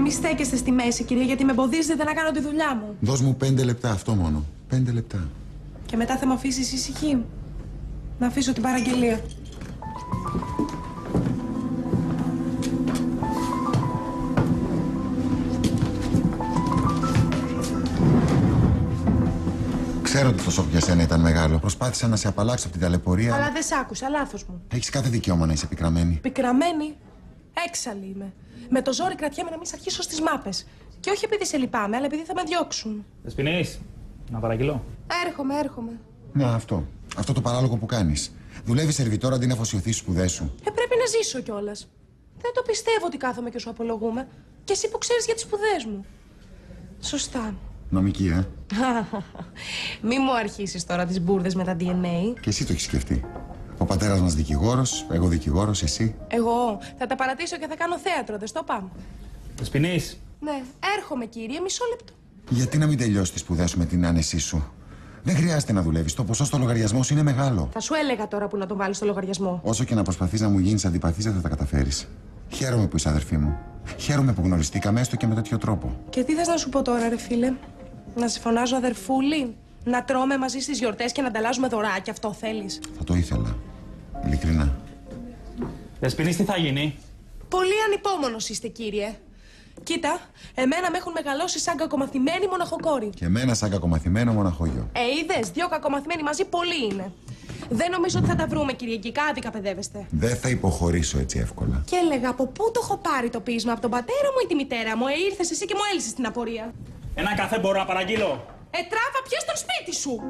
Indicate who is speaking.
Speaker 1: Μη στέκεστε στη μέση, κυρία, γιατί με εμποδίζετε να κάνω τη δουλειά μου.
Speaker 2: Δώσ' μου 5 λεπτά, αυτό μόνο. 5 λεπτά.
Speaker 1: Και μετά θα με αφήσεις ησυχή. Να αφήσω την παραγγελία.
Speaker 2: Ξέρω ότι το σοκ για σένα ήταν μεγάλο. Προσπάθησα να σε απαλλάξω από την ταλαιπωρία.
Speaker 1: Αλλά δεν σ' άκουσα, λάθος μου.
Speaker 2: Έχεις κάθε δικαίωμα να είσαι πικραμένη.
Speaker 1: Πικραμένη. Έξαλλη είμαι. Με το ζόρι κρατιέμαι να μην σ' αρχίσω στις μάπες. Και όχι επειδή σε λυπάμαι, αλλά επειδή θα με διώξουν.
Speaker 3: Δεσποινής, να παραγγείλω.
Speaker 1: Έρχομαι.
Speaker 2: Να, αυτό. Αυτό το παράλογο που κάνεις. Δουλεύεις σερβιτόρα αντί να αφοσιωθείς στις σπουδές σου.
Speaker 1: Πρέπει να ζήσω κιόλας. Δεν το πιστεύω ότι κάθομαι και σου απολογούμε. Και εσύ που ξέρεις για τις σπουδές μου. Σωστά.
Speaker 2: Νομική,
Speaker 1: Μη μου αρχίσεις τώρα τις μπουρδες με τα DNA.
Speaker 2: Και εσύ το έχεις σκεφτεί. Ο πατέρας μας δικηγόρος, εγώ δικηγόρος, εσύ.
Speaker 1: Εγώ θα τα παρατήσω και θα κάνω θέατρο, δεν στο πάμε.
Speaker 3: Δεσποινής.
Speaker 1: Ναι, έρχομαι κύριε, μισό λεπτό.
Speaker 2: Γιατί να μην τελειώσεις τις σπουδές σου με την άνεσή σου. Δεν χρειάζεται να δουλεύεις. Το ποσό στο λογαριασμό σου είναι μεγάλο.
Speaker 1: Θα σου έλεγα τώρα που να τον βάλεις στο λογαριασμό.
Speaker 2: Όσο και να προσπαθείς να μου γίνεις αντιπαθής, δεν θα τα καταφέρεις. Χαίρομαι που είσαι αδερφή μου. Χαίρομαι που γνωριστήκαμε έστω και με τέτοιο τρόπο.
Speaker 1: Και τι θες να σου πω τώρα, ρε φίλε? Να σε φωνάζω αδερφούλη? Να τρώμε μαζί στις γιορτές και να ανταλλάζουμε δωράκια, αυτό θέλεις?
Speaker 2: Θα το ήθελα. Ειλικρινά.
Speaker 3: Δεσποινής, τι θα γίνει?
Speaker 1: Πολύ ανυπόμονος είστε, κύριε. Κοίτα, εμένα με έχουν μεγαλώσει σαν κακομαθημένη μοναχοκόρη.
Speaker 2: Και εμένα σαν κακομαθημένο μοναχόγιο.
Speaker 1: Είδες, 2 κακομαθημένοι μαζί πολλοί είναι. Δεν νομίζω ότι θα τα βρούμε, Κυριακικά, άδικα παιδεύεστε.
Speaker 2: Δεν θα υποχωρήσω έτσι εύκολα.
Speaker 1: Και έλεγα, από πού το έχω πάρει το ποίησμα, από τον πατέρα μου ή τη μητέρα μου? Ήρθες εσύ και μου έλυσες την απορία.
Speaker 3: Ένα καφέ μπορώ να παραγγείλω?
Speaker 1: Τράβα, πιες στο σπίτι σου.